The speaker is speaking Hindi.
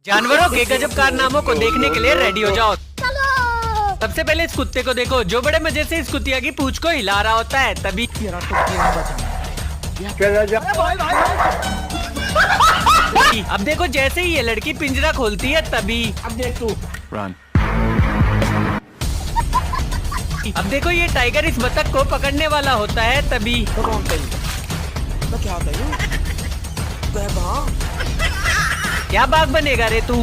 जानवरों के गजब कारनामों को देखने के लिए रेडी हो जाओ। सबसे पहले इस कुत्ते को देखो जो बड़े मजे से इस कुतिया की पूंछ को हिला रहा होता है। तभी अब देखो जैसे ही ये लड़की पिंजरा खोलती है तभी अब देख तू अब देखो ये टाइगर इस बतख को पकड़ने वाला होता है। तभी क्या बाघ बनेगा रे तू।